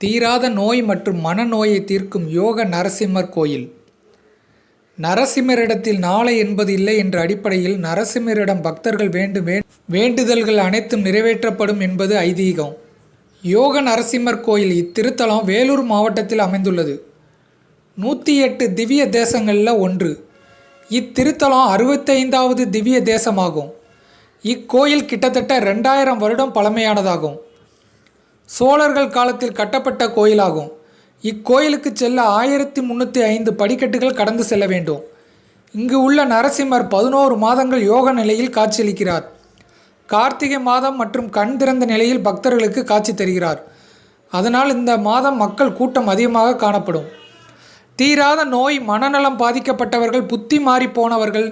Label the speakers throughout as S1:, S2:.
S1: தீராத நோய் மற்றும் மனநோயை தீர்க்கும் யோக நரசிம்மர் கோயில். நரசிம்மரிடத்தில் நாளை என்பது இல்லை என்ற அடிப்படையில் நரசிம்மரிடம் பக்தர்கள் வேண்டுதல்கள் அனைத்தும் நிறைவேற்றப்படும் என்பது ஐதீகம். யோக நரசிம்மர் கோயில் இத்திருத்தலம் வேலூர் மாவட்டத்தில் அமைந்துள்ளது. 108 திவ்ய தேசங்களில் ஒன்று. இத்திருத்தலம் 65வது திவ்ய தேசமாகும். இக்கோயில் கிட்டத்தட்ட 2000 வருடம் பழமையானதாகும். சோழர்கள் காலத்தில் கட்டப்பட்ட கோயிலாகும். இக்கோயிலுக்கு செல்ல 1305 படிக்கட்டுகள் கடந்து செல்ல வேண்டும். இங்கு உள்ள நரசிம்மர் 11 மாதங்கள் யோக நிலையில் காட்சியளிக்கிறார். கார்த்திகை மாதம் மற்றும் கண் திறந்த நிலையில் பக்தர்களுக்கு காட்சி தருகிறார். அதனால் இந்த மாதம் மக்கள் கூட்டம் அதிகமாக காணப்படும். தீராத நோய், மனநலம் பாதிக்கப்பட்டவர்கள், புத்தி மாறி போனவர்கள்,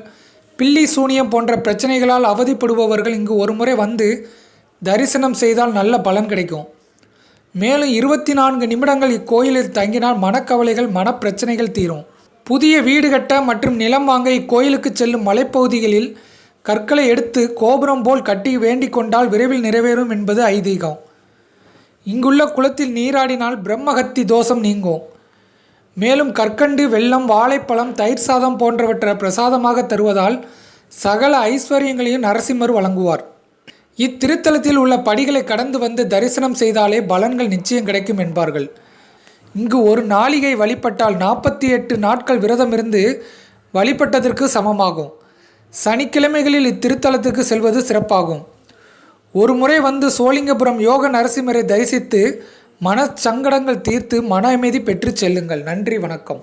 S1: பில்லி சூனியம் போன்ற பிரச்சனைகளால் அவதிப்படுபவர்கள் இங்கு ஒருமுறை வந்து தரிசனம் செய்தால் நல்ல பலன் கிடைக்கும். மேலும் 24 நிமிடங்கள் இக்கோயிலில் தங்கினால் மனக்கவலைகள், மனப்பிரச்சனைகள் தீரும். புதிய வீடு கட்ட மற்றும் நிலம் வாங்க இக்கோயிலுக்கு செல்லும் மலைப்பகுதிகளில் கற்களை எடுத்து கோபுரம் போல் கட்டி வேண்டிக் கொண்டால் விரைவில் நிறைவேறும் என்பது ஐதீகம். இங்குள்ள குளத்தில் நீராடினால் பிரம்மஹத்தி தோஷம் நீங்கும். மேலும் கற்கண்டு, வெல்லம், வாழைப்பழம், தயிர் சாதம் போன்றவற்றை பிரசாதமாக தருவதால் சகல ஐஸ்வர்யங்களையும் நரசிம்மர் வழங்குவார். இத்திருத்தலத்தில் உள்ள படிகளை கடந்து வந்து தரிசனம் செய்தாலே பலன்கள் நிச்சயம் கிடைக்கும் என்பார்கள். இங்கு ஒரு நாளிகை வழிபட்டால் 48 நாட்கள் விரதம் இருந்து வழிபட்டதற்கு சமமாகும். சனிக்கிழமைகளில் இத்திருத்தலத்துக்கு செல்வது சிறப்பாகும். ஒரு முறை வந்து சோழிங்கபுரம் யோக நரசிம்மரை தரிசித்து மனச்சங்கடங்கள் தீர்த்து மன அமைதி பெற்று செல்லுங்கள். நன்றி, வணக்கம்.